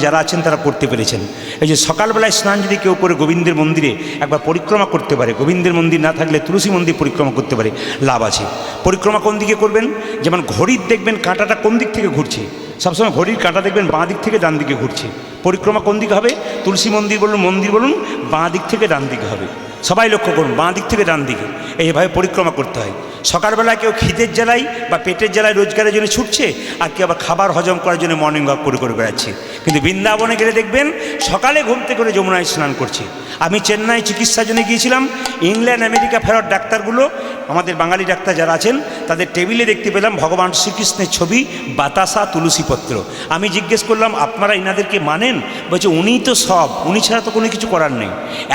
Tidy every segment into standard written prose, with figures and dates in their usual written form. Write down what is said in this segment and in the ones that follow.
যারা আছেন তারা করতে পেরেছেন। এই যে সকালবেলায় স্নান যদি কেউ করে গোবিন্দের মন্দিরে একবার পরিক্রমা করতে পারে, গোবিন্দের মন্দির না থাকলে তুলসী মন্দির পরিক্রমা করতে পারে, লাভ আছে। পরিক্রমা কোন দিকে করবেন? যেমন ঘড়ির দেখবেন কাঁটাটা কোন দিক থেকে ঘুরছে, সবসময় ঘড়ির কাঁটা দেখবেন বাঁ দিক থেকে ডান দিকে ঘুরছে। পরিক্রমা কোন দিকে হবে? তুলসী মন্দির বলুন বাঁ দিক থেকে ডান দিকে হবে। সবাই লক্ষ্য করুন, বাঁ দিক থেকে ডান দিকে এইভাবে পরিক্রমা করতে হয়। সকালবেলায় কেউ খিদের জ্বালায় বা পেটের জ্বালায় রোজগারের জন্য ছুটছে, আর কেউ আবার খাবার হজম করার জন্য মর্নিং ওয়াক করে বেড়াচ্ছে। কিন্তু বৃন্দাবনে গেলে দেখবেন সকালে ঘুম থেকে করে যমুনায় স্নান করছে। আমি চেন্নাই চিকিৎসার জন্য গিয়েছিলাম, ইংল্যান্ড আমেরিকা ফেরত ডাক্তারগুলো, আমাদের বাঙালি ডাক্তার যারা আছেন তাদের টেবিলে দেখতে পেলাম ভগবান শ্রীকৃষ্ণের ছবি, বাতাসা, তুলসীপত্র। আমি জিজ্ঞেস করলাম আপনারা ইনাদেরকে মানেন? বলছে উনিই তো সব, উনি ছাড়া তো কোনো কিছু করার নেই।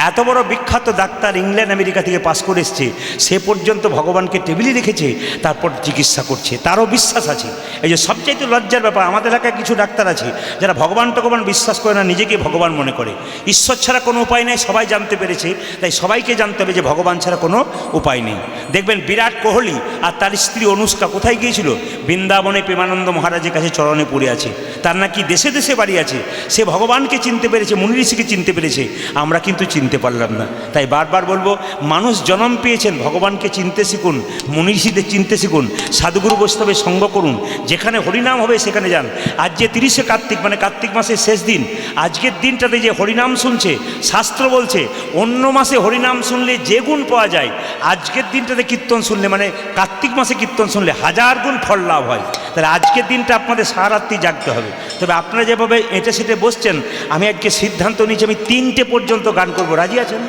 এত বড় বিখ্যাত ডাক্তার ইংল্যান্ড আমেরিকা থেকে পাস করে এসছে, সে পর্যন্ত ভগবানকে টেবিলে রেখেছে, তারপর চিকিৎসা করছে, তারও বিশ্বাস আছে। এই যে সবচাইতে লজ্জার ব্যাপার, আমাদের এলাকায় কিছু ডাক্তার আছে যারা ভগবান বিশ্বাস করে না, নিজেকে ভগবান মনে করে। ঈশ্বর ছাড়া কোনো উপায় নেই, সবাই জানতে পেরেছে, তাই সবাইকে জানতে হবে যে ভগবান ছাড়া কোনো উপায় নেই। দেখবেন বিরাট কোহলি আর তার স্ত্রী অনুষ্কা কোথায় গিয়েছিল? বৃন্দাবনে প্রেমানন্দ মহারাজের কাছে চরণে পড়ে আছে। তার নাকি দেশে দেশে বাড়ি আছে। সে ভগবানকে চিনতে পেরেছে, মুনি ঋষিকে চিনতে পেরেছে, আমরা কিন্তু চিনতে পারলাম না। তাই বারবার বলবো, মানুষ জন্ম পেয়েছেন, ভগবানকে চিনতে শিখুন, মুনি ঋষিদের চিনতে শিখুন, সাধুগুরু বৈষ্ণবের সঙ্গ করুন, যেখানে হরিনাম হবে সেখানে যান। আজ যে 30শে কার্তিক, মানে কার্তিক মাসের শেষ দিন, আজকের দিনটাতে যে হরিনাম শুনছে, শাস্ত্র বলছে অন্য মাসে হরিনাম শুনলে যে গুণ পাওয়া যায়, আজকের দিনটাতে কীর্তন শুনলে, মানে কার্তিক মাসে কীর্তন শুনলে 1000 গুণ ফল লাভ হয়। তাহলে আজকের দিনটা আপনাদের সারারাত্রি জাগতে হবে। তবে আপনারা যেভাবে এঁটে সেটে বসছেন, আমি আজকে সিদ্ধান্ত নিয়েছি আমি 3টে পর্যন্ত গান করব। রাজি আছেন?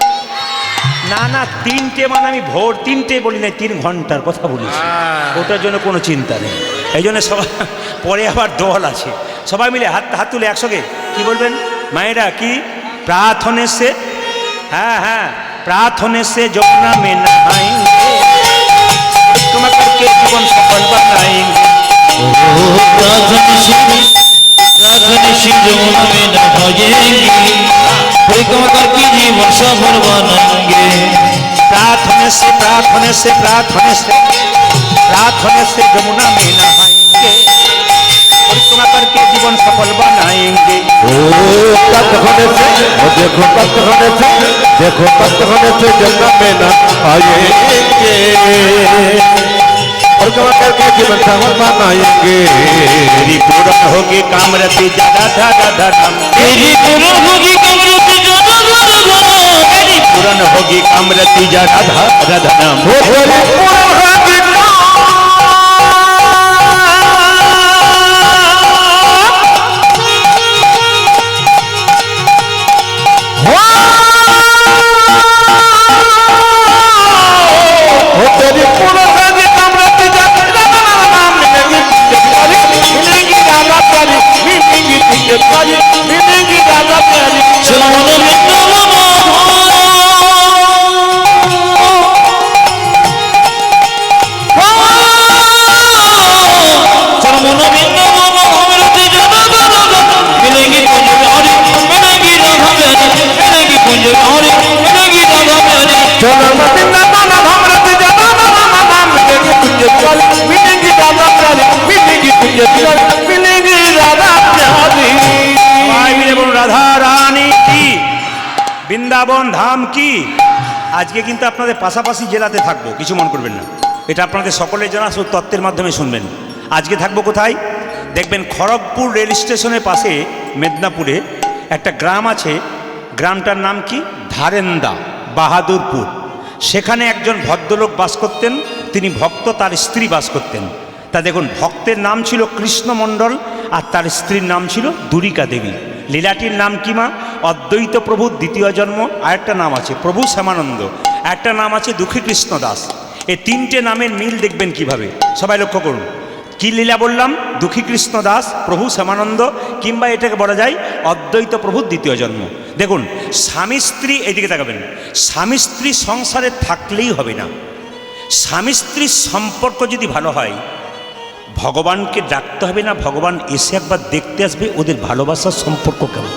না না, 3টে মানে আমি ভোর 3টে বলি না, 3 ঘন্টার কথা বলেছি। ওটার জন্য কোনো চিন্তা নেই। এই জন্য সবাই পরে আবার দল আছে, সবাই মিলে হাত তুলে একসঙ্গে কি বলবেন? মায়েরা কি প্রার্থনে সে, হ্যাঁ প্রার্থনে সে যমুনা में नहाएंगे, परिक्रमा करके जीवन सफल बनाएंगे। प्रार्थने से यमुना में नहाएंगे, परिक्रमा करके जीवन सफल बनाएंगे। प्रार्थने से यमुना में नहाएंगे, परिक्रमा करके जीवन सफल बनाएंगे। देखो तत्वने से जन्म में न आएंगे, परिक्रमा करके जीवन सफल बनाएंगे। तेरी पूर्ण होगी कामरति जगा धरा धम, तेरी पूर्ण होगी कामरति जगा धरा धम, तेरी पूर्ण होगी कामरति जगा धरा धम। বৃন্দাবন ধাম কি। আজকে কিন্তু আপনাদের পাশাপাশি জেলাতে থাকবো, কিছু মনে করবেন না, এটা আপনাদের সকলের জানা, শুধু তত্ত্বের মাধ্যমে শুনবেন। আজকে থাকবো কোথায়? দেখবেন খড়গপুর রেল স্টেশনের পাশে মেদিনীপুরে একটা গ্রাম আছে, গ্রামটার নাম কি? ধারেন্দা, বাহাদুরপুর। সেখানে একজন ভদ্রলোক বাস করতেন, তিনি ভক্ত, তার স্ত্রী বাস করতেন। তা দেখুন, ভক্তের নাম ছিল কৃষ্ণমণ্ডল আর তার স্ত্রীর নাম ছিল দুরিকা দেবী। লীলাটির নাম কি মা? অদ্বৈত প্রভুর দ্বিতীয় জন্ম। আরেকটা নাম আছে প্রভু শ্যামানন্দ, একটা নাম আছে দুঃখী কৃষ্ণ দাস। এই 3টে নামের মিল দেখবেন কিভাবে, সবাই লক্ষ্য করুন। কি লীলা বললাম? দুঃখী কৃষ্ণ দাস, প্রভু শ্যামানন্দ, কিংবা এটাকে বলা যায় অদ্বৈত প্রভুর দ্বিতীয় জন্ম। দেখুন, স্বামী স্ত্রী, এইদিকে তাকাবেন, স্বামী স্ত্রী সংসারে থাকলেই হবে না। স্বামী স্ত্রীর সম্পর্ক যদি ভালো হয়, ভগবানকে ডাকতে হবে না, ভগবান এসে একবার দেখতে আসবে ওদের ভালোবাসার সম্পর্ক কেমন।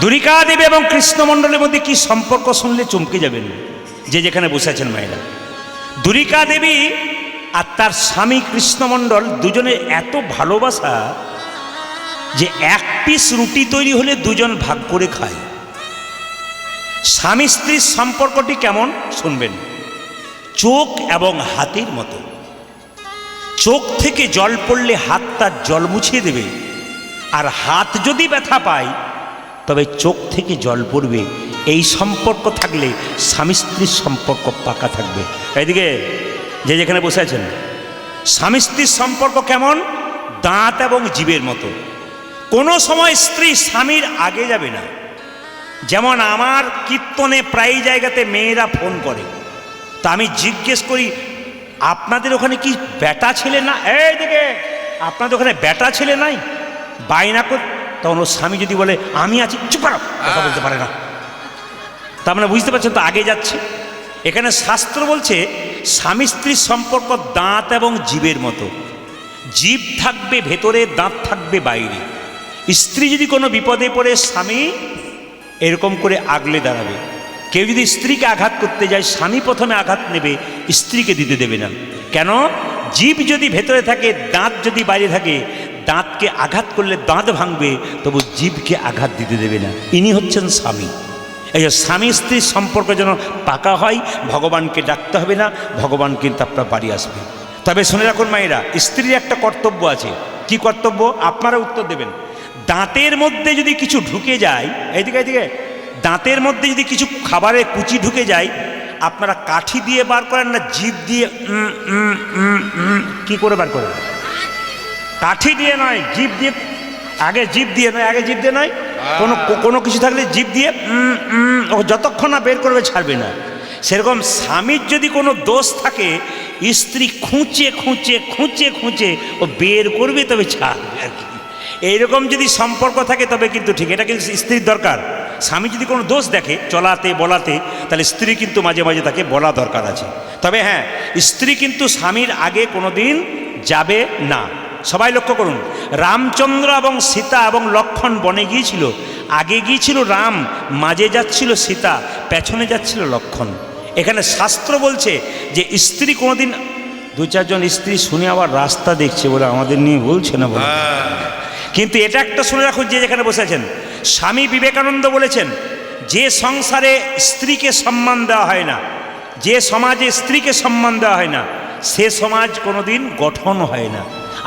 দুরিকা দেবী এবং কৃষ্ণমণ্ডলের মধ্যে কি সম্পর্ক শুনলে চমকে যাবেন, যে যেখানে বসে আছেন মায়েরা। দুরিকা দেবী আর তার স্বামী কৃষ্ণমণ্ডল দুজনের এত ভালোবাসা, যে এক পিস রুটি তৈরি হলে দুজন ভাগ করে খায়। স্বামী স্ত্রীর সম্পর্কটি কেমন শুনবেন। চোখ এবং হাতের মতো। চোখ থেকে জল পড়লে হাত তার জল মুছিয়ে দেবে, আর হাত যদি ব্যথা পায় তবে চোখ থেকে জল পড়বে। এই সম্পর্ক থাকলে স্বামী স্ত্রীর সম্পর্ক পাকা থাকবে। এইদিকে যে যেখানে বসে আছেন, স্বামী স্ত্রীর সম্পর্ক কেমন? দাঁত এবং জীবের মতো। কোনো সময় স্ত্রী স্বামীর আগে যাবে না। যেমন আমার কীর্তনে প্রায় জায়গাতে মেয়েরা ফোন করে, তা আমি জিজ্ঞেস করি আপনাদের ওখানে কি বেটা ছেলে না? এইদিকে আপনাদের ওখানে বেটা ছেলে নাই? বায়না কর। তখন ওর স্বামী যদি বলে আমি আছি, চুপ করো, কথা বলতে পারে না। তার মানে বুঝতে পারছেন তো, আগে যাচ্ছে। এখানে শাস্ত্র বলছে স্বামী স্ত্রীর সম্পর্ক দাঁত এবং জীবের মতো। জীব থাকবে ভেতরে, দাঁত থাকবে বাইরে। স্ত্রী যদি কোনো বিপদে পড়ে স্বামী এরকম করে আগলে দাঁড়াবে। কেউ যদি স্ত্রীকে আঘাত করতে যায়, স্বামী প্রথমে আঘাত নেবে, স্ত্রীকে দিতে দেবে না। কেন? জীব যদি ভেতরে থাকে, দাঁত যদি বাইরে থাকে, দাঁতকে আঘাত করলে দাঁত ভাঙবে, তবু জীবকে আঘাত দিতে দেবে না। ইনি হচ্ছেন স্বামী। এই যে স্বামী স্ত্রীর সম্পর্ক যেন পাকা হয়, ভগবানকে ডাকতে হবে না, ভগবান কিন্তু আপনার বাড়ি আসবে। তবে শুনে রাখুন মায়েরা, স্ত্রীর একটা কর্তব্য আছে। কি কর্তব্য? আপনারা উত্তর দেবেন। দাঁতের মধ্যে যদি কিছু ঢুকে যায়, এইদিকে এইদিকে, দাঁতের মধ্যে যদি কিছু খাবারের কুচি ঢুকে যায়, আপনারা কাঠি দিয়ে বার করেন না জিভ দিয়ে? কি করে বার করেন? কাঠি দিয়ে নয়, জিভ দিয়ে। আগে জিভ দিয়ে নয়, আগে জিভ দিয়ে নয়, কোনো কিছু থাকলে জিভ দিয়ে ও যতক্ষণ না বের করবে ছাড়বে না। সেরকম স্বামীর যদি কোনো দোষ থাকে, স্ত্রী খুঁচে খুঁচে খুঁচে খুঁচে ও বের করবে, তবে ছাড়বে আর কি। এইরকম যদি সম্পর্ক থাকে তবে কিন্তু ঠিক। এটা কিন্তু স্ত্রীর দরকার। স্বামী যদি কোনো দোষ দেখে চলাতে বলাতে, তাহলে স্ত্রী কিন্তু মাঝে মাঝে তাকে বলা দরকার আছে। তবে হ্যাঁ, স্ত্রী কিন্তু স্বামীর আগে কোনো দিন যাবে না। সবাই লক্ষ্য করুন, রামচন্দ্র এবং সীতা এবং লক্ষ্মণ বনে গিয়েছিল। আগে গিয়েছিল রাম, মাঝে যাচ্ছিল সীতা, পেছনে যাচ্ছিল লক্ষ্মণ। এখানে শাস্ত্র বলছে যে স্ত্রী কোনোদিন, দু চারজন স্ত্রী শুনে আবার রাস্তা দেখছে বলে আমাদের নিয়ে বলছে না বলে। কিন্তু এটা একটা শুনে রাখুন, যে যেখানে বসে আছেন, স্বামী বিবেকানন্দ বলেছেন, যে সংসারে স্ত্রীকে সম্মান দেওয়া হয় না, যে সমাজে স্ত্রীকে সম্মান দেওয়া হয় না, সে সমাজ কোনোদিন গঠন হয় না।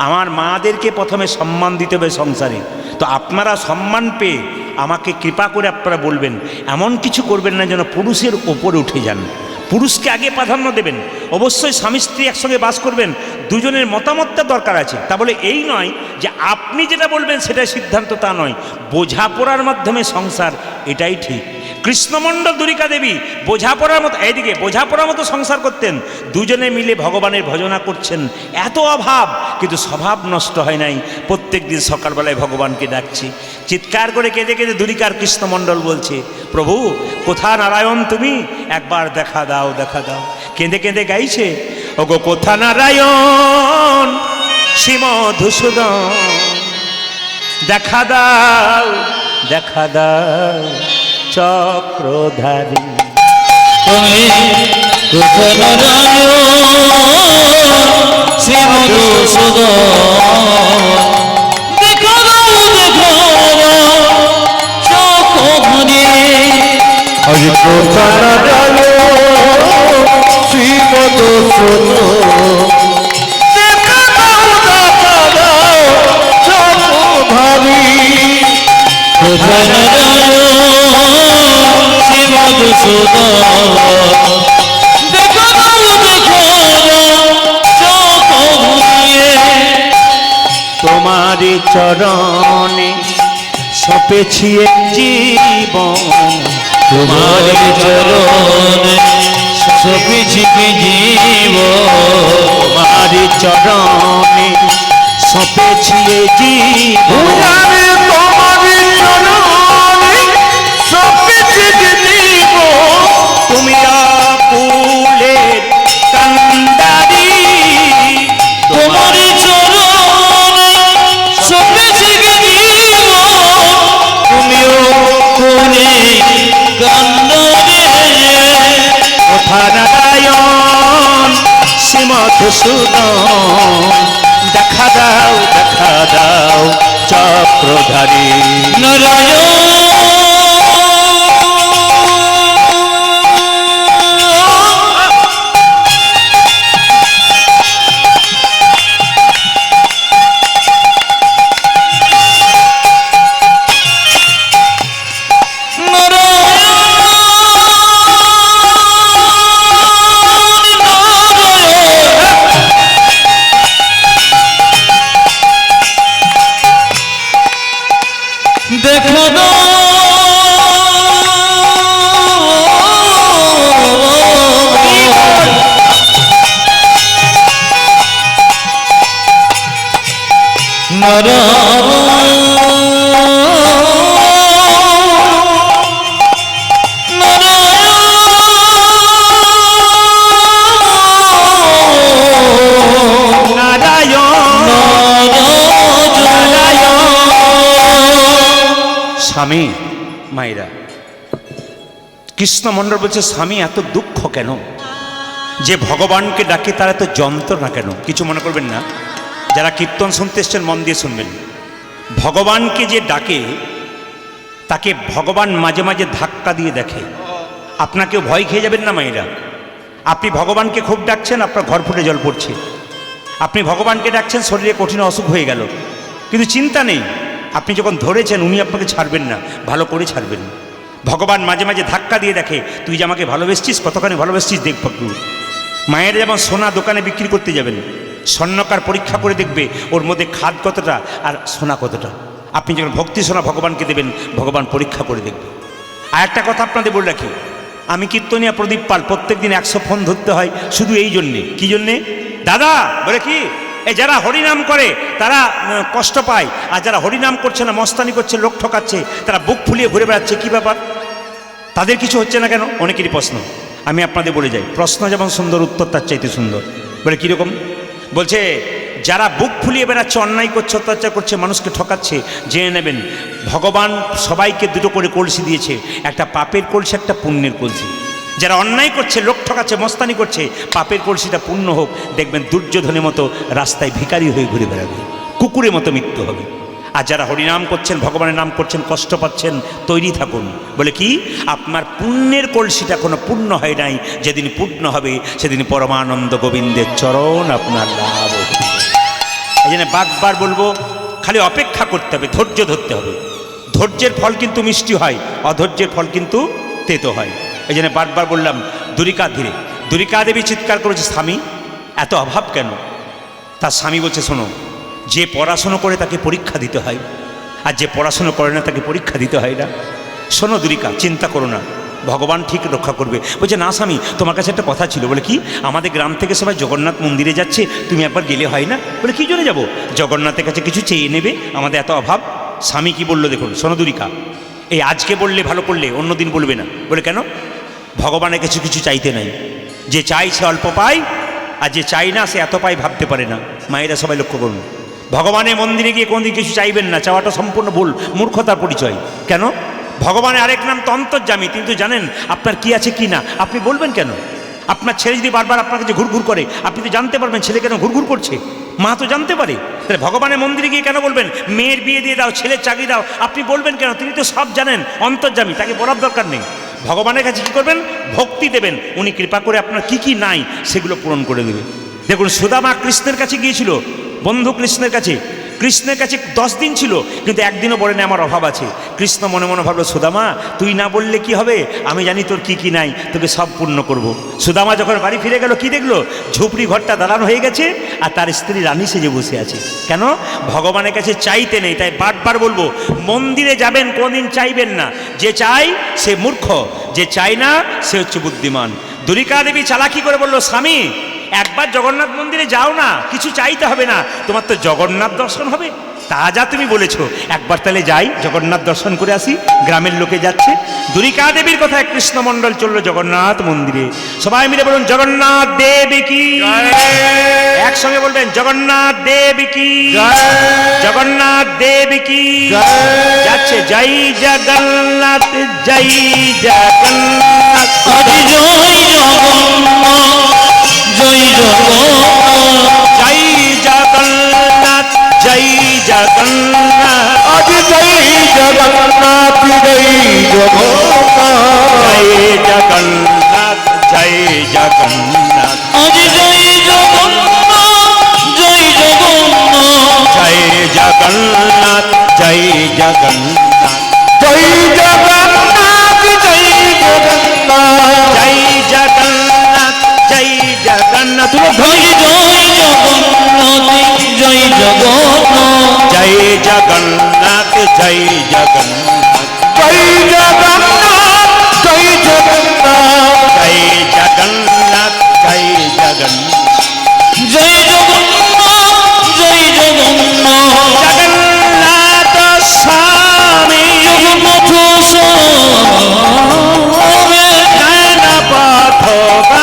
আমার মাদেরকে প্রথমে সম্মান দিতে হবে সংসারে। তো আপনারা সম্মান পেয়ে আমাকে কৃপা করে আপনারা বলবেন, এমন কিছু করবেন না যেন পুরুষের ওপরে উঠে যান। পুরুষকে আগে প্রাধান্য দেবেন। অবশ্যই স্বামী স্ত্রী একসঙ্গে বাস করবেন, দুজনের মতামতটা দরকার আছে। তা বলে এই নয় যে আপনি যেটা বলবেন সেটাই সিদ্ধান্ত, তা নয়। বোঝাপড়ার মাধ্যমে সংসার, এটাই ঠিক। কৃষ্ণমণ্ডল দুরিকা দেবী বোঝাপড়ার মতো, এইদিকে বোঝাপড়ার মতো সংসার করতেন। দুজনে মিলে ভগবানের ভজনা করছেন। এত অভাব, কিন্তু স্বভাব নষ্ট হয় নাই। প্রত্যেক দিন সকালবেলায় ভগবানকে ডাকছি। চিৎকার করে কেঁদে কেঁদে দুরিকার কৃষ্ণমণ্ডল বলছে, প্রভু কোথা নারায়ণ তুমি, একবার দেখা দাও, দেখা দাও। কেঁদে কেঁদে গাইছে, ওগো কোথা নারায়ণ শ্রী মধুসূদন, দেখা দাও, দেখা দাও চক্রধারী। তুমি কোথা নারায়ণ শ্রী মধুসূদন, দেখা দাও, দেখা দাও চক্রধারী। আজ কোথা নারায়ণ শ্রী মধুসূদন, দেখা দাও, দেখা দাও চক্রধারী। কোথা নারায়ণ শ্রী মধুসূদন, দেখা দাও, দেখা দাও চক্রধারী। তোমারি চরণে সপেছি জীবন, তোমার চরণে সপেছি জীবন, তোমারি চরণে সপেছি জীবন। আমি তোমারি চরণে সপেছি জীবন, তুমি আকুলের কান্দারি, তোমার চরণে সপেছি জীবন, তুমিও কোনে কান্দারে। কোথা নারায়ণ শ্রী মধুসূদন, দেখা দাও, দেখা দাও চক্রধারী। দেখো গো স্বামী, মায়েরা, কৃষ্ণ মণ্ডল বলছে স্বামী এত দুঃখ কেন, যে ভগবানকে ডাকে তার এত যন্ত্রণা কেন? কিছু মনে করবেন না, যারা কীর্তন শুনতে এসছেন মন দিয়ে শুনবেন। ভগবানকে যে ডাকে তাকে ভগবান মাঝে মাঝে ধাক্কা দিয়ে দেখে। আপনাকেও ভয় খেয়ে যাবেন না মায়েরা। আপনি ভগবানকে খুব ডাকছেন, আপনার ঘর ফুটে জল পড়ছে। আপনি ভগবানকে ডাকছেন, শরীরে কঠিন অসুখ হয়ে গেল, কিন্তু চিন্তা নেই, আপনি যখন ধরেছেন উনি আপনাকে ছাড়বেন না, ভালো করে ছাড়বেন। ভগবান মাঝে মাঝে ধাক্কা দিয়ে দেখে, তুই যে আমাকে ভালোবেসছিস, কতখানি ভালোবেসছিস দেখব একটু। মায়ের যেমন সোনা দোকানে বিক্রি করতে যাবেন, স্বর্ণকার পরীক্ষা করে দেখবে ওর মধ্যে খাদ কতটা আর সোনা কতটা। আপনি যখন ভক্তি সোনা ভগবানকে দেবেন, ভগবান পরীক্ষা করে দেখবে। আর একটা কথা আপনাদের বলে রাখি, আমি কীর্তনিয়া প্রদীপ পাল, প্রত্যেক দিন 100 ফোন ধরতে হয় শুধু এই জন্যে। কি জন্যে দাদা বলে কি, এই যারা হরিনাম করে তারা কষ্ট পায়, আর যারা হরিনাম করছে না, মস্তানি করছে, লোক ঠকাচ্ছে, তারা বুক ফুলিয়ে ঘুরে বেড়াচ্ছে, কী ব্যাপার, তাদের কিছু হচ্ছে না কেন? অনেকেরই প্রশ্ন। আমি আপনাদের বলে যাই, প্রশ্ন যেমন সুন্দর, উত্তর তার চাইতে সুন্দর। বলে কীরকম? বলছে যারা বুক ফুলিয়ে বেড়াচ্ছে, অন্যায় করছে, অত্যাচার করছে, মানুষকে ঠকাচ্ছে, জেনে নেবেন ভগবান সবাইকে দুটো করে কলসি দিয়েছে, একটা পাপের কলসি, একটা পুণ্যের কলসি। যারা অন্যায় করছে, লোক ঠকাচ্ছে, মস্তানি করছে, পাপের কলসিটা পূর্ণ হোক, দেখবেন দুর্যোধনের মতো রাস্তায় ভিখারি হয়ে ঘুরে বেড়াবে, কুকুরের মতো মৃত্যু হবে। আর যারা হরিনাম করছেন, ভগবানের নাম করছেন, কষ্ট পাচ্ছেন, তৈরি থাকুন। বলে কি, আপনার পুণ্যের কলসিটা কোনো পূর্ণ হয় নাই, যেদিন পূর্ণ হবে সেদিন পরমানন্দ গোবিন্দের চরণ আপনার লাভ হবে। এই জন্য বারবার বলবো, খালি অপেক্ষা করতে হবে, ধৈর্য ধরতে হবে। ধৈর্যের ফল কিন্তু মিষ্টি হয়, অধৈর্যের ফল কিন্তু তেতো হয়। এই জন্য বারবার বললাম, দুরিকা ধীরে। দুরিকা দেবী চিৎকার করেছে, স্বামী এত অভাব কেন? তার স্বামী বলছে, শোনো, যে পড়াশুনো করে তাকে পরীক্ষা দিতে হয়, আর যে পড়াশুনো করে না তাকে পরীক্ষা দিতে হয় না। শোনো দুরিকা, চিন্তা করো না, ভগবান ঠিক রক্ষা করবে। বলছে না স্বামী, তোমার কাছে একটা কথা ছিল। বলে কি? আমাদের গ্রাম থেকে সবাই জগন্নাথ মন্দিরে যাচ্ছে, তুমি একবার গেলে হয় না? বলে কী জন্য যাবো? জগন্নাথের কাছে কিছু চেয়ে নেবে, আমাদের এত অভাব। স্বামী কি বললো দেখুন, শোনো দুরিকা, এই আজকে বললে ভালো করলে অন্য দিন বলবে না। বলে কেন? ভগবানের কিছু কিছু চাইতে নাই, যে চাই সে অল্প পায়, আর যে চাই না সে এত পায় ভাবতে পারে না। মায়েরা সবাই লক্ষ্য করুন, ভগবানের মন্দিরে গিয়ে কোনদিন কিছু চাইবেন না, চাওয়াটা সম্পূর্ণ ভুল, মূর্খতার পরিচয়। কেন? ভগবানের আরেক নাম তো অন্তর্যামী, তিনি তো জানেন আপনার কি আছে কি না, আপনি বলবেন কেন? আপনার ছেলে যদি বারবার আপনার কাছে ঘুরঘুর করে, আপনি তো জানতে পারবেন ছেলে কেন ঘুরঘুর করছে, মা তো জানতে পারে। তাহলে ভগবানের মন্দিরে গিয়ে কেন বলবেন মেয়ের বিয়ে দিয়ে দাও, ছেলের চাকরি দাও, আপনি বলবেন কেন? তিনি তো সব জানেন, অন্তর্যামী, তাকে বলার দরকার নেই। ভগবানের কাছে কী করবেন? ভক্তি দেবেন, উনি কৃপা করে আপনার কি কি নাই সেগুলো পূরণ করে দেবে। দেখুন সুদামা কৃষ্ণের কাছে গিয়েছিল, বন্ধু কৃষ্ণের কাছে 10 দিন ছিল, কিন্তু একদিনও বলে না আমার অভাব আছে। কৃষ্ণ মনে মনে ভাবলো, সুদামা তুই না বললে কি হবে, আমি জানি তোর কি কি নাই, তোকে সব পূর্ণ করব। সুদামা যখন বাড়ি ফিরে গেল, কি দেখলো? ঝুপড়ি ঘরটা দালান হয়ে গেছে, আর তার স্ত্রী রানী সেজে বসে আছে। কেন? ভগবানের কাছে চাইতে নেই। তাই বারবার বলবো, মন্দিরে যাবেন কোনদিন চাইবেন না, যে চাই সে মূর্খ, যে চাই না সে হচ্ছে বুদ্ধিমান। দুরিকা দেবী চালাকি করে বলল, স্বামী একবার জগন্নাথ মন্দিরে যাও না, কিছু চাইতে হবে না, তোমার তো জগন্নাথ দর্শন হবে। তা যা তুমি বলেছো, একবার তাহলে যাই জগন্নাথ দর্শন করে আসি, গ্রামের লোকে যাচ্ছে। দুরিকা দেবীর কথায় কৃষ্ণমণ্ডল চললো জগন্নাথ মন্দিরে। সবাই মিলে বলুন জগন্নাথ দেবী কি, একসঙ্গে বলবেন জগন্নাথ দেবী কি, জগন্নাথ দেবী কি। যাচ্ছে জয় জগন্নাথ, জয় জগন্নাথ, জয় জগন্নাথ, জয় জগন্নাথ, জয় জগন্নাথ, জয় জগন্নাথ। জগন্নাথ জয় জগন্নাথ জয় জগন্নাথ আজ জয় জগন্নাথ জয় জগন্নাথ জয় জগন্নাথ জয় জগন্নাথ জয় জগন্নাথ জয় জগন্নাথ জয় জগন্নাথ জয় জগন্নাথ জয় জগন্নাথ জয় জগন্নাথ জয় জগন্নাথ জয় জগন্নাথ জয় জগন্নাথ জয় জগন্নাথ জয় জগন্নাথ জয় জগন্নাথ জয় জগন্নাথ জয় জগন্নাথ জগন্নাথ স্বামী জগন্নাথ স্বামী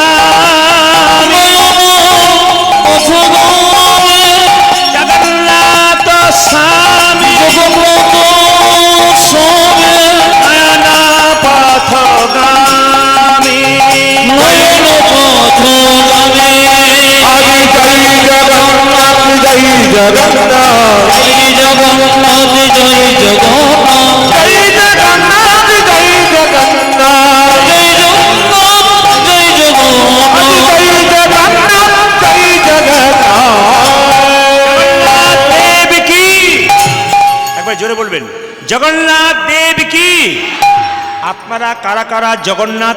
নয়ন পথগামী জগন্নাথ স্বামী নয়ন পথগামী আগে জয় জগন্নাথ জয় জগন্নাথ জয় জগন্নাথ জয় জগন্নাথ আগে জয় জগন্নাথ জয় জগন্নাথ জগন্নাথ দেব কি একবার জোরে বলবেন জগন্নাথ দেব কি আপনারা কারা কারা জগন্নাথ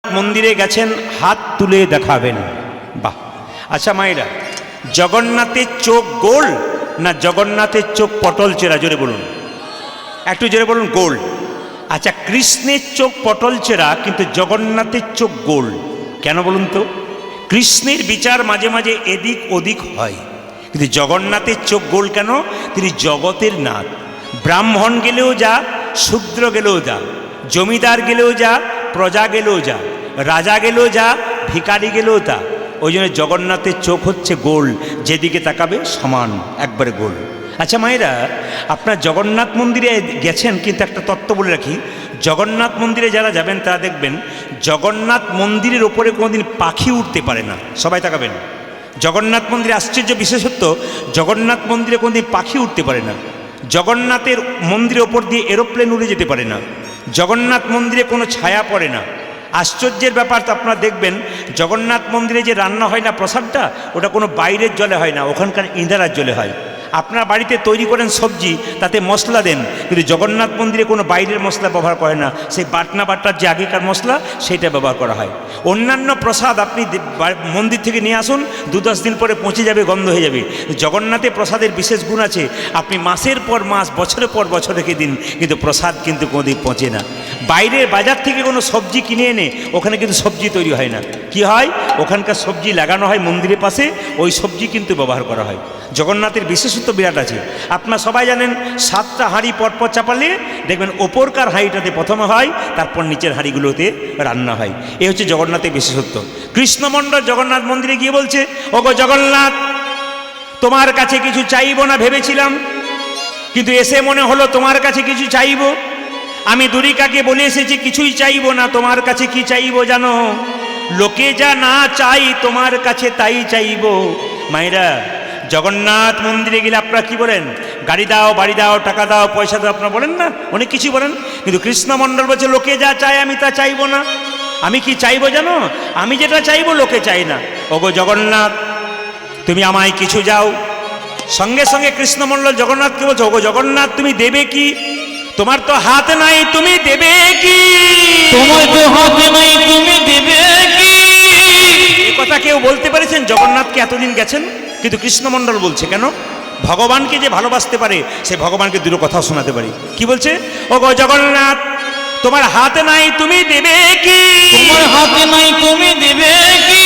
মন্দিরে গেছেন হাত তুলে দেখাবেন বাহ আচ্ছা মায়েরা জগন্নাথের চোখ গোল না জগন্নাথের চোখ পটল চেরা জোরে বলুন একটু জোরে বলুন গোল আচ্ছা কৃষ্ণের চোখ পটল চেরা কিন্তু জগন্নাথের চোখ গোল কেন বলুন তো কৃষ্ণের বিচার মাঝে মাঝে এদিক ওদিক হয় কিন্তু জগন্নাথের চোখ গোল কেন তিনি জগতের নাথ ব্রাহ্মণ গেলেও যা শূদ্র গেলেও যা জমিদার গেলেও যা প্রজা গেলেও যা রাজা গেলেও যা ভিখারি গেলেও তা ওই জন্য জগন্নাথের চোখ হচ্ছে গোল যেদিকে তাকাবে সমান একবারে গোল আচ্ছা মায়েরা আপনার জগন্নাথ মন্দিরে গেছেন কিন্তু একটা তত্ত্ব বলে রাখি জগন্নাথ মন্দিরে যারা যাবেন তারা দেখবেন জগন্নাথ মন্দিরের ওপরে কোনোদিন পাখি উঠতে পারে না সবাই তাকাবেন জগন্নাথ মন্দিরে আশ্চর্য বিশেষত্ব জগন্নাথ মন্দিরে কোনোদিন পাখি উঠতে পারে না জগন্নাথের মন্দিরের ওপর দিয়ে এরোপ্লেন উড়ে যেতে পারে না জগন্নাথ মন্দিরে কোনো ছায়া পড়ে না আশ্চর্যের ব্যাপার তো আপনারা দেখবেন জগন্নাথ মন্দিরে যে রান্না হয় না প্রসাদটা ওটা কোনো বাইরের জলে হয় না ওখানকার ইঁদারার জলে হয় আপনার বাড়িতে তৈরি করেন সবজি তাতে মশলা দেন কিন্তু জগন্নাথ মন্দিরে কোনো বাইরের মশলা ব্যবহার করে না সেই বাটনা বাটার যে আগেকার মশলা সেইটা ব্যবহার করা হয় অন্যান্য প্রসাদ আপনি মন্দির থেকে নিয়ে আসুন 2-10 দিন পরে পচে যাবে গন্ধ হয়ে যাবে জগন্নাথের প্রসাদের বিশেষ গুণ আছে আপনি মাসের পর মাস বছরের পর বছর রেখে দিন কিন্তু প্রসাদ কিন্তু কোনোদিন পচে না বাইরের বাজার থেকে কোনো সবজি কিনে এনে ওখানে কিন্তু সবজি তৈরি হয় না কি হয় ওখানকার সবজি লাগানো হয় মন্দিরের পাশে ওই সবজি কিন্তু ব্যবহার করা হয় জগন্নাথের বিশেষত্ব বিরাট আছে আপনারা সবাই জানেন 7টা হাঁড়ি পরপর চাপালে দেখবেন ওপরকার হাঁড়িটাতে প্রথমে হয় তারপর নিচের হাঁড়িগুলোতে রান্না হয় এই হচ্ছে জগন্নাথের বিশেষত্ব কৃষ্ণমণ্ডল জগন্নাথ মন্দিরে গিয়ে বলছে ওগো জগন্নাথ তোমার কাছে কিছু চাইবো না ভেবেছিলাম কিন্তু এসে মনে হলো তোমার কাছে কিছু চাইবো আমি দুরিকাকে বলে এসেছি কিছুই চাইবো না তোমার কাছে কি চাইবো জানো লোকে যা না চাই তোমার কাছে তাই চাইবো মায়েরা জগন্নাথ মন্দিরে গেলে আপনারা কি বলেন গাড়ি দাও বাড়ি দাও টাকা দাও পয়সা দাও আপনারা বলেন না অনেক কিছু বলেন কিন্তু কৃষ্ণমণ্ডল বলছে লোকে যা চায় আমি তা চাইবো না আমি কি চাইবো জানো আমি যেটা চাইবো লোকে চাই না ওগো জগন্নাথ তুমি আমায় কিছু যাও সঙ্গে সঙ্গে কৃষ্ণমণ্ডল জগন্নাথকে বলছো ওগো জগন্নাথ তুমি দেবে কি তোমার তো হাত নাই তুমি দেবে কি তোমার তো হাত নাই তুমি দেবে কি এই কথা কেউ বলতে পেরেছেন জগন্নাথকে এতদিন গেছেন কিন্তু কৃষ্ণমণ্ডল বলছে কেন ভগবানকে যে ভালোবাসতে পারে সে ভগবানকে দুটো কথা শোনাতে পারে কি বলছে ওগো জগন্নাথ তোমার হাত নাই তুমি দেবে কি তোমার হাত নাই তুমি দেবে কি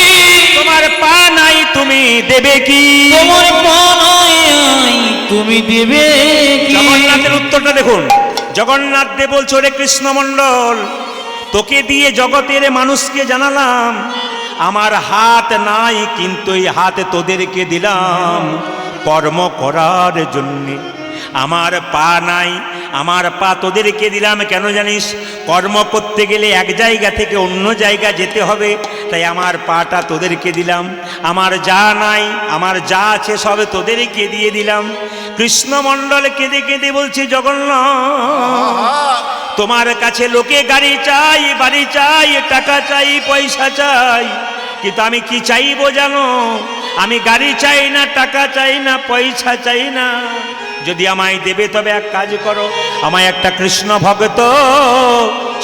তোমার পা নাই তুমি দেবে কি তোমার পা নাই তুমি দেবে কি জগন্নাথের উত্তরটা দেখুন জগন্নাথ দেব বলছে ওরে কৃষ্ণমণ্ডল তোকে দিয়ে জগতের মানুষকে জানালাম আমার হাত নাই কিন্তু এই হাতে তোদেরকে দিলাম কর্ম করার জন্যে আমার পা নাই আমার পা তোদেরকে দিলাম কেন জানিস কর্ম করতে গেলে এক জায়গা থেকে অন্য জায়গা যেতে হবে তাই আমার পাটা তোদেরকে দিলাম আমার যা নাই আমার যা আছে সবে তোদেরকে দিয়ে দিলাম কৃষ্ণমণ্ডল কেঁদে কেঁদে বলছে জগন্নাথ তোমার কাছে লোকে গাড়ি চাই, বাড়ি চাই, টাকা চাই, পয়সা চাই, কিন্তু আমি কি চাইবো জানো? আমি গাড়ি চাই না, টাকা চাই না, পয়সা চাই না। যদি আমায় দেবে তবে এক কাজ করো, আমায় একটা কৃষ্ণ ভক্ত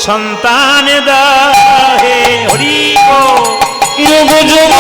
সন্তান দাও। হে হরি বল। যুগ যুগ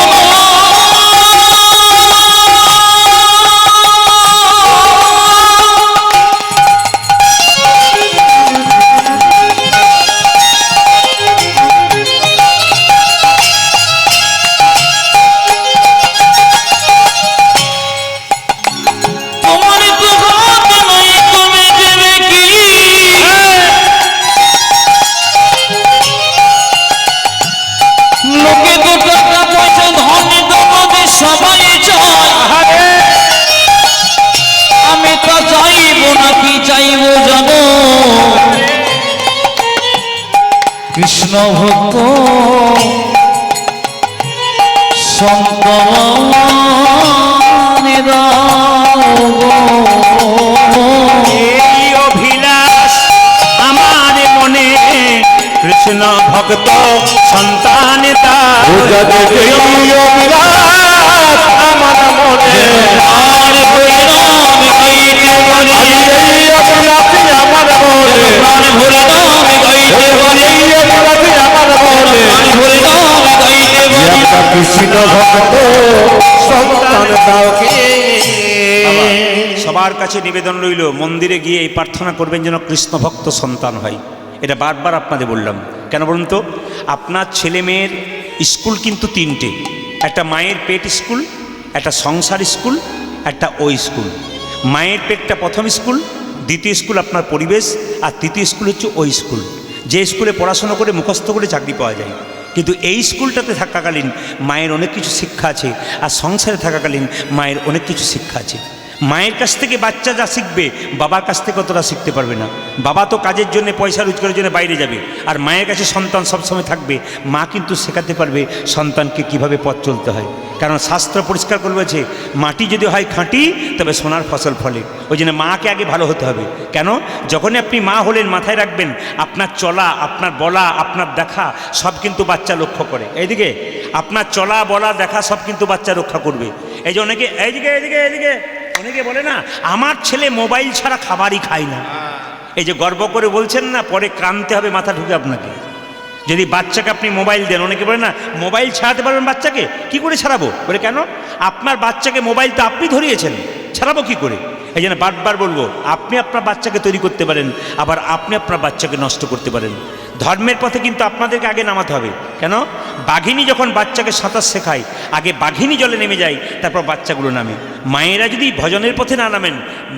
কৃষ্ণ ভক্ত সন্তান এই অভিলাষ আমার মনে, কৃষ্ণ ভক্ত সন্তান দাও। আমার মনে আর হরিনাম গাইতে বলি, আমার মনে প্রাণ হরিনাম গাইতে বলি, আমার মনে প্রাণ হরিনাম গাইতে বলি। কৃষ্ণ ভক্ত সন্তান দাও কে। সবার কাছে নিবেদন রইল, মন্দিরে গিয়ে এই প্রার্থনা করবেন যেন কৃষ্ণ ভক্ত সন্তান হয়। এটা বারবার আপনাদের বললাম, কেন বলুন তো? আপনার ছেলে মেয়ের স্কুল কিন্তু তিনটে, একটা মায়ের পেট স্কুল, একটা সংসার স্কুল, একটা ওই স্কুল। মায়ের পেটটা প্রথম স্কুল, দ্বিতীয় স্কুল আপনার পরিবেশ, আর তৃতীয় স্কুল হচ্ছে ওই স্কুল, যে স্কুলে পড়াশোনা করে মুখস্থ করে চাকরি পাওয়া যায়। কিন্তু এই স্কুলটাতে থাকাকালীন মায়ের অনেক কিছু শিক্ষা আছে, আর সংসারে থাকাকালীন মায়ের অনেক কিছু শিক্ষা আছে। মায়ের কাছ থেকে বাচ্চা যা শিখবে বাবার কাছ থেকে অতটা শিখতে পারবে না। বাবা তো কাজের জন্য, পয়সা রোজগারের জন্য বাইরে যাবে, আর মায়ের কাছে সন্তান সবসময় থাকবে। মা কিন্তু শেখাতে পারবে সন্তানকে কিভাবে পথ চলতে হয়। কারণ শাস্ত্র পরিষ্কার করে বলছে, মাটি যদি হয় খাঁটি তবে সোনার ফসল ফলে। ওই জন্য মাকে আগে ভালো হতে হবে। কেন? যখনই আপনি মা হলেন, মাথায় রাখবেন আপনার চলা, আপনার বলা, আপনার দেখা সব কিন্তু বাচ্চা লক্ষ্য করে। এইদিকে আপনার চলা, বলা, দেখা সব কিন্তু বাচ্চা রক্ষা করবে। এই যে অনেকে এইদিকে এইদিকে এইদিকে অনেকে বলে না, আমার ছেলে মোবাইল ছাড়া খাবারই খায় না। এই যে গর্ব করে বলছেন না, পরে ক্রান্তে হবে মাথা ঢুকে আপনাকে। যদি বাচ্চাকে আপনি মোবাইল দেন, অনেকে বলে না মোবাইল ছাড়াতে পারবেন বাচ্চাকে, কি করে ছাড়াবো? বলে কেন? আপনার বাচ্চাকে মোবাইল তো আপনি ধরিয়েছেন, ছাড়াবো কি করে? এই জন্য বারবার বলবো, আপনি আপনার বাচ্চাকে তৈরি করতে পারেন, আবার আপনি আপনার বাচ্চাকে নষ্ট করতে পারেন। ধর্মের পথে কিন্তু আপনাদেরকে আগে নামাতে হবে। কেন? বাঘিনী যখন বাচ্চাকে সাঁতার শেখায়, আগে বাঘিনী জলে নেমে যায়, তারপর বাচ্চাগুলো নামে। মায়েরা যদি ভজনের পথে না নামেন,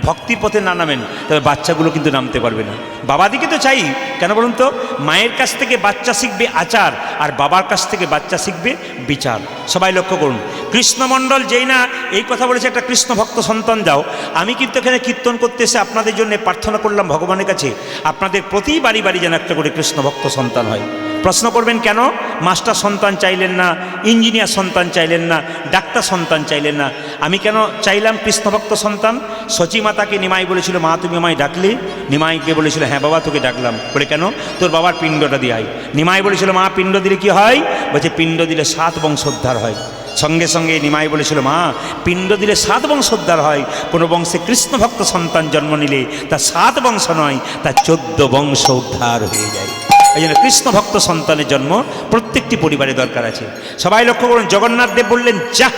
ভক্তির পথে না নামেন, তবে বাচ্চাগুলো কিন্তু নামতে পারবে না। বাবাদিকে তো চাই, কেন বলুন তো? মায়ের কাছ থেকে বাচ্চা শিখবে আচার, আর বাবার কাছ থেকে বাচ্চা শিখবে বিচার। সবাই লক্ষ্য করুন, কৃষ্ণমণ্ডল যেই না এই কথা বলেছে একটা কৃষ্ণ ভক্ত সন্তান দাও, আমি কিন্তু এখানে কীর্তন করতে এসে আপনাদের জন্য প্রার্থনা করলাম ভগবানের কাছে, আপনাদের প্রতি বাড়ি বাড়ি যেন একটা করে কৃষ্ণ ভক্ত সন্তান হয়। প্রশ্ন করবেন, কেন মাস্টার সন্তান চাইলেন না, ইঞ্জিনিয়ার সন্তান চাইলেন না, ডাক্তার সন্তান চাইলেন না? আমি কেন চাইলাম কৃষ্ণভক্ত সন্তান? সচী মাতাকে নিমাই বলেছিল, মা তুমি আমায় ডাকলে? নিমাইকে বলেছিল, হ্যাঁ বাবা তোকে ডাকলাম। বলে কেন? তোর বাবার পিণ্ডটা দিয়ে আয়। নিমাই বলেছিল, মা পিণ্ড দিলে কি হয়? বলছে পিণ্ড দিলে 7 বংশোদ্ধার হয়। সঙ্গে সঙ্গে নিমাই বলেছিল, মা পিণ্ড দিলে 7 বংশোদ্ধার হয়। কোনো বংশে কৃষ্ণভক্ত সন্তান জন্ম নিলে তা 7 বংশ নয়, তা 14 বংশ উদ্ধার হয়ে যায়। এই জন্য কৃষ্ণ ভক্ত সন্তানের জন্ম প্রত্যেকটি পরিবারে দরকার আছে। সবাই লক্ষ্য করুন, জগন্নাথ দেব বললেন, যা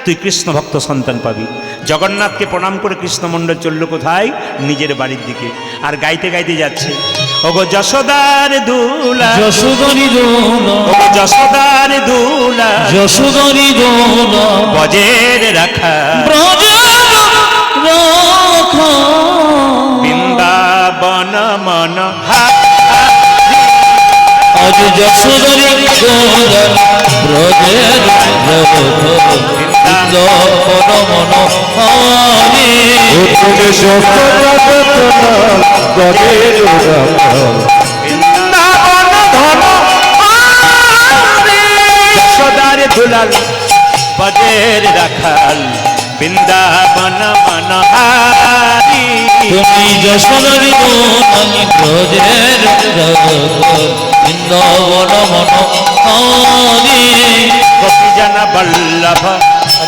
তুই কৃষ্ণ ভক্ত সন্তান পাবি। জগন্নাথকে প্রণাম করে কৃষ্ণমণ্ডল চলল কোথায়? নিজের বাড়ির দিকে। আর গাইতে গাইতে যাচ্ছে, ওগো যশোদার দুলা, যশোদারি দোলা, ওগো যশোদার দুলা, যশোদারি দোলা, বজের রাখা, ব্রজের রাখা, বৃন্দাবন মন আজ যশোদারি দোলা, ব্রজের রাখা, বৃন্দাবন মন হারি। যশোদার দুলাল, বজের রাখাল, বৃন্দাবন মনোহারি। তুমি যশোদারি দোলা, ব্রজের বৃন্দাবন মনোহরি গোপী জন বল্লভ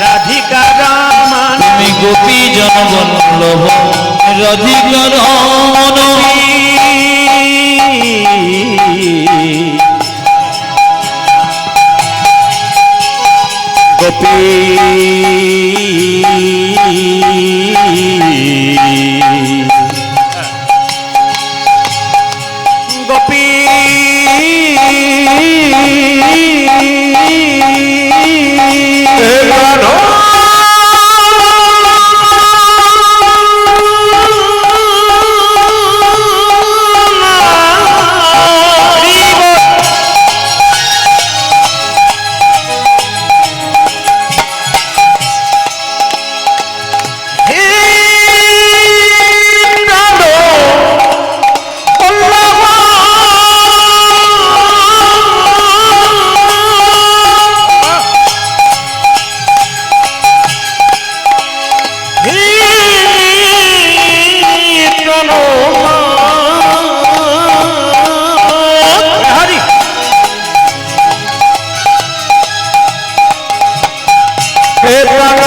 রাধিকা রমণ তুমি গোপী জন বল্লভ রাধিকা রমণ গোপী গোপী হে প্রাণ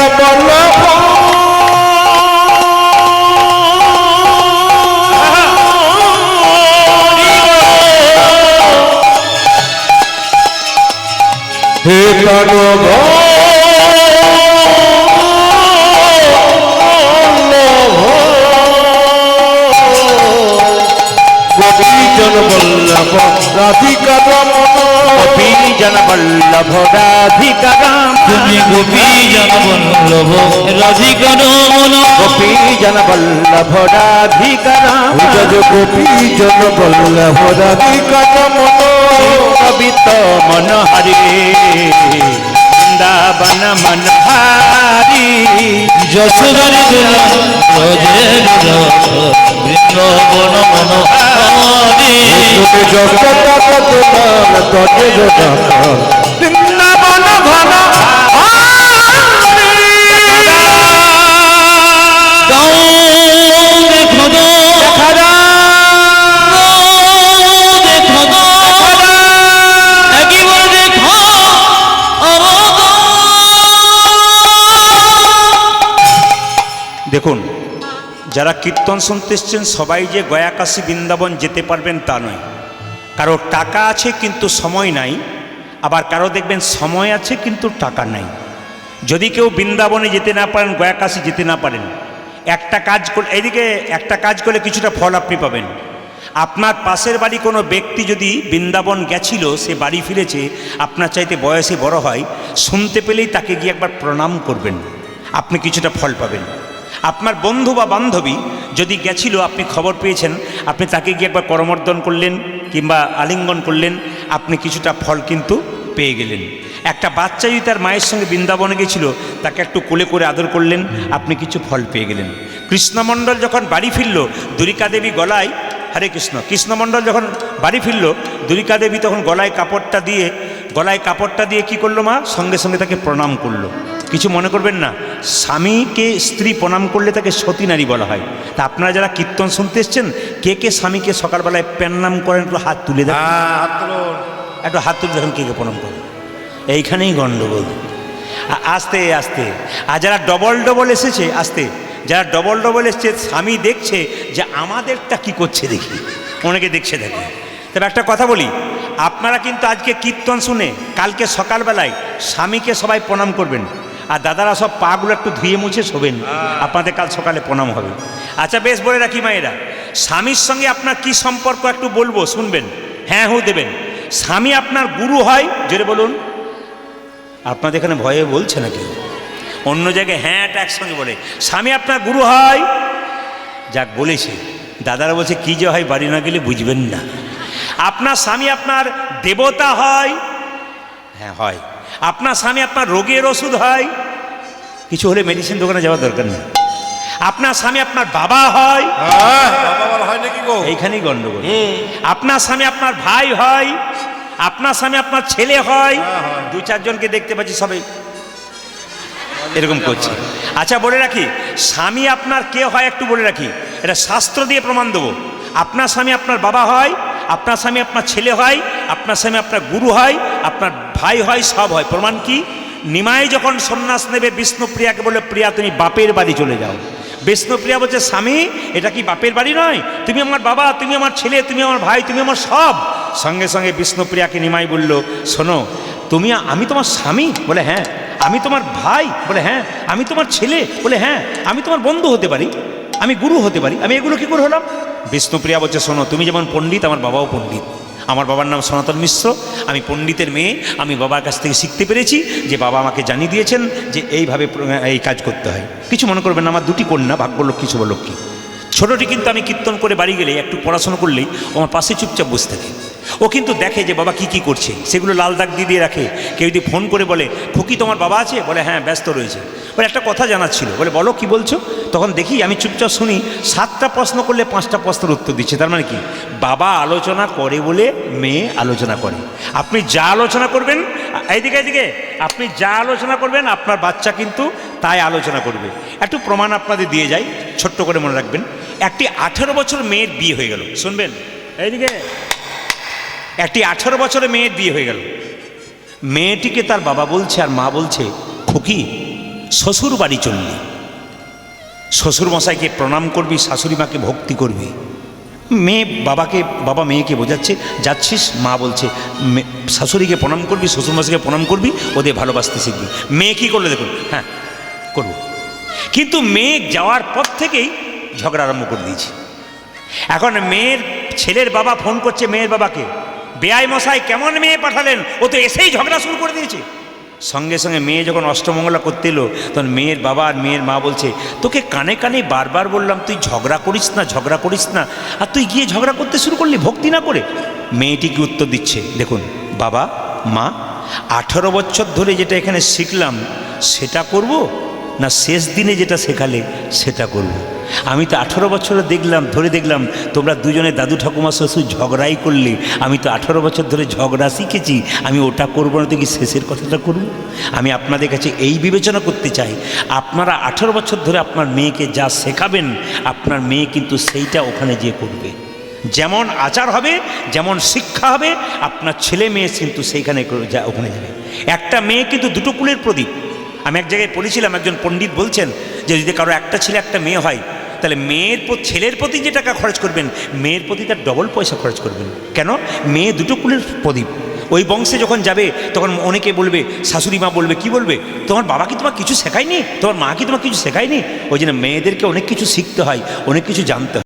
গোপীজন বল্লভ রাধিকা রমণ গোপী জন বল্লভ রাধিকা রমণ তুমি গোপী জন বল্লভ রাধিকা রমণ গোপী জন বল্লভ রাধিকা রমণ গোপীজন বল্লভ রাধিকা রমণ কবিত মনোহরি বৃন্দাবন মনোহারি যশোদারি দুলা ব্রজের রস বৃন্দাবন মনোহরি বৃন্দাবন ঘন গাও দেখো গো, দেখো গো, একবার দেখো আমার গো। দেখুন, যারা কীর্তন শুনতে এসছেন সবাই যে গয়া কাশী বৃন্দাবন যেতে পারবেন তা নয়। কারো টাকা আছে কিন্তু সময় নাই, আবার কারো দেখবেন সময় আছে কিন্তু টাকা নাই। যদি কেউ বৃন্দাবনে যেতে না পারেন, গয়া কাশী যেতে না পারেন, একটা কাজ করলে, এইদিকে একটা কাজ করলে কিছুটা ফল আপনি পাবেন। আপনার পাশের বাড়ি কোনো ব্যক্তি যদি বৃন্দাবন গেছিল, সে বাড়ি ফিরেছে, আপনার চাইতে বয়সে বড় হয়, শুনতে পেলেই তাকে গিয়ে একবার প্রণাম করবেন, আপনি কিছুটা ফল পাবেন। আপনার বন্ধু বা বান্ধবী যদি গেছিল, আপনি খবর পেয়েছেন, আপনি তাকে গিয়ে একবার করমর্দন করলেন কিংবা আলিঙ্গন করলেন, আপনি কিছুটা ফল কিন্তু পেয়ে গেলেন। একটা বাচ্চা যদি তার মায়ের সঙ্গে বৃন্দাবনে গেছিল, তাকে একটু কোলে করে আদর করলেন, আপনি কিছু ফল পেয়ে গেলেন। কৃষ্ণমণ্ডল যখন বাড়ি ফিরল, দুরিকা দেবী গলায়, হরে কৃষ্ণ, কৃষ্ণমণ্ডল যখন বাড়ি ফিরল, দুরিকা দেবী তখন গলায় কাপড়টা দিয়ে কি করলো মা? সঙ্গে সঙ্গে তাকে প্রণাম করলো। কিছু মনে করবেন না, স্বামীকে স্ত্রী প্রণাম করলে তাকে সতী নারী বলা হয়। তা আপনারা যারা কীর্তন শুনতে এসছেন, কে কে স্বামীকে সকালবেলায় প্রণাম করেন? একটু হাত তুলে দেন, একটু হাত তুলে দেখেন কে কে প্রণাম করেন। এইখানেই গণ্ডগোল। আস্তে আস্তে। আর যারা ডবল এসেছে, আস্তে, যারা ডবল এসছে, স্বামী দেখছে যে আমাদেরটা কি করছে দেখি, অনেকে দেখছে দেখে। তবে একটা কথা বলি, আপনারা কিন্তু আজকে কীর্তন শুনে কালকে সকালবেলায় স্বামীকে সবাই প্রণাম করবেন, আর দাদারা সব পাগুলো একটু ধুয়ে মুছে শোবেন, আপনাদের কাল সকালে প্রণাম হবে। আচ্ছা বেশ, বলে রাখি মায়েরা, স্বামীর সঙ্গে আপনার কি সম্পর্ক একটু বলবো, শুনবেন, হ্যাঁ হু দেবেন। স্বামী আপনার গুরু হয়, জোরে বলুন। আপনাদের এখানে ভয়ে বলছে না কেউ, অন্য জায়গায় হ্যাঁটা একসঙ্গে বলে। স্বামী আপনার গুরু হয়, যাক বলেছে। দাদারা বলছে কি যে হয়, বাড়ি না গেলে বুঝবেন না। আপনার স্বামী আপনার দেবতা হয়, হ্যাঁ হয়। আপনার স্বামী আপনার রোগের ওষুধ হয়, কিছু হলে মেডিসিন দোকানে যাওয়ার দরকার নেই। আপনার স্বামী আপনার বাবা হয়, এইখানেই গন্ডগোল। আপনার স্বামী আপনার ভাই হয়, আপনার স্বামী আপনার ছেলে হয়। দু চারজনকে দেখতে পাচ্ছি সবাই এরকম করছে। আচ্ছা বলে রাখি, স্বামী আপনার কে হয় একটু বলে রাখি, এটা শাস্ত্র দিয়ে প্রমাণ দেবো। আপনার স্বামী আপনার বাবা হয়, আপনার স্বামী আপনার ছেলে হয়, আপনার স্বামী আপনার গুরু হয়, আপনার ভাই হয়, সব হয়। প্রমাণ কি? নিমাই যখন সন্ন্যাস নেবে বিষ্ণুপ্রিয়াকে বলে, প্রিয়া তুমি বাপের বাড়ি চলে যাও। বিষ্ণুপ্রিয়া বলছে, স্বামী এটা কি বাপের বাড়ি নয়? তুমি আমার বাবা, তুমি আমার ছেলে, তুমি আমার ভাই, তুমি আমার সব। সঙ্গে সঙ্গে বিষ্ণুপ্রিয়াকে নিমাই বলল, শোনো আমি তোমার স্বামী? বলে হ্যাঁ। আমি তোমার ভাই? বলে হ্যাঁ। আমি তোমার ছেলে? বলে হ্যাঁ। আমি তোমার বন্ধু হতে পারি, আমি গুরু হতে পারি, আমি এগুলো কি করে হলাম? বিষ্ণুপ্রিয়া বলছে, শোনো তুমি যেমন পণ্ডিত, আমার বাবাও পণ্ডিত। আমার বাবার নাম সনাতন মিশ্র, আমি পণ্ডিতের মেয়ে। আমি বাবার কাছ থেকে শিখতে পেরেছি যে বাবা আমাকে জানিয়ে দিয়েছেন যে এইভাবে এই কাজ করতে হয়। কিছু মনে করবেন না, আমার দুটি কন্যা, ভাগ্যলক্ষ্মী শুভলক্ষ্মী। ছোটোটি কিন্তু আমি কীর্তন করে বাড়ি গেলে একটু পড়াশোনা করলেই আমার পাশে চুপচাপ বসে থাকে। ও কিন্তু দেখে যে বাবা কি কি করছে, সেগুলো লাল দাগ দিয়ে রাখে। কেউ যদি ফোন করে বলে, খুকি তোমার বাবা আছে? বলে হ্যাঁ ব্যস্ত রয়েছে। বলে একটা কথা জানার ছিল। বলে বলো কি বলছো? তখন দেখি আমি চুপচাপ শুনি, 7টা প্রশ্ন করলে 5টা প্রশ্নের উত্তর দিচ্ছে। তার মানে কি, বাবা আলোচনা করে বলে মেয়ে আলোচনা করে। আপনি যা আলোচনা করবেন, এইদিকে এইদিকে, আপনি যা আলোচনা করবেন আপনার বাচ্চা কিন্তু তাই আলোচনা করবে। একটু প্রমাণ আপনাদের দিয়ে যাই, ছোট্ট করে মনে রাখবেন। একটি 18 বছর মেয়ের বিয়ে হয়ে গেল, শুনবেন এইদিকে। একটি 18 বছরের মেয়ের বিয়ে হয়ে গেল। মেয়েটিকে তার বাবা বলছে আর মা বলছে, খুকি শ্বশুর বাড়ি চললি, শ্বশুর মশাইকে প্রণাম করবি, শাশুড়ি মাকে ভক্তি করবি। বাবা মেয়েকে বোঝাচ্ছে, যাচ্ছিস? মা বলছে শাশুড়িকে প্রণাম করবি, শ্বশুর মশাইকে প্রণাম করবি, ওদের ভালোবাসতে শিখবি। মেয়ে কী করলে দেখুন, হ্যাঁ করব। কিন্তু মেয়ে যাওয়ার পর থেকেই ঝগড়া আরম্ভ করে দিয়েছে। এখন ছেলের বাবা ফোন করছে মেয়ের বাবাকে, বেয়াই মশাই কেমন মেয়ে পাঠালেন, ও তো এসেই ঝগড়া শুরু করে দিয়েছে। সঙ্গে সঙ্গে মেয়ে যখন অষ্টমঙ্গলা করতে এলো, তখন মেয়ের বাবা আর মেয়ের মা বলছে, তোকে কানে কানে বারবার বললাম তুই ঝগড়া করিস না, ঝগড়া করিস না, আর তুই গিয়ে ঝগড়া করতে শুরু করলি ভক্তি না করে। মেয়েটিকে উত্তর দিচ্ছে, দেখুন বাবা মা, 18 বছর ধরে যেটা এখানে শিখলাম সেটা করব, না শেষ দিনে যেটা শেখালে সেটা করব। আমি তো 18 বছর দেখলাম তোমরা দুজনে দাদু ঠাকুমা শ্বশুর ঝগড়াই করলে। আমি তো 18 বছর ধরে ঝগড়া শিখেছি, আমি ওটা করবো না তো কি শেষের কথাটা করব? আমি আপনাদের কাছে এই বিবেচনা করতে চাই, আপনারা 18 বছর ধরে আপনার মেয়েকে যা শেখাবেন, আপনার মেয়ে কিন্তু সেইটা ওখানে যেয়ে করবে। যেমন আচার হবে, যেমন শিক্ষা হবে, আপনার ছেলে মেয়ে কিন্তু সেইখানে ওখানে যাবে। একটা মেয়ে কিন্তু দুটো কুলের প্রদীপ। আমি এক জায়গায় পড়েছিলাম, একজন পণ্ডিত বলছেন যে যদি কারো একটা ছেলে একটা মেয়ে হয়, তাহলে ছেলের প্রতি যে টাকা খরচ করবেন, মেয়ের প্রতি তার ডবল পয়সা খরচ করবেন। কেন? মেয়ে দুটো কুলের প্রদীপ। ওই বংশে যখন যাবে তখন অনেকে বলবে, শাশুড়ি মা বলবে, কি বলবে, তোমার বাবা কি তোমার কিছু শেখায়নি, তোমার মা কি তোমার কিছু শেখায়নি? ওই জন্য মেয়েদেরকে অনেক কিছু শিখতে হয়, অনেক কিছু জানতে হয়।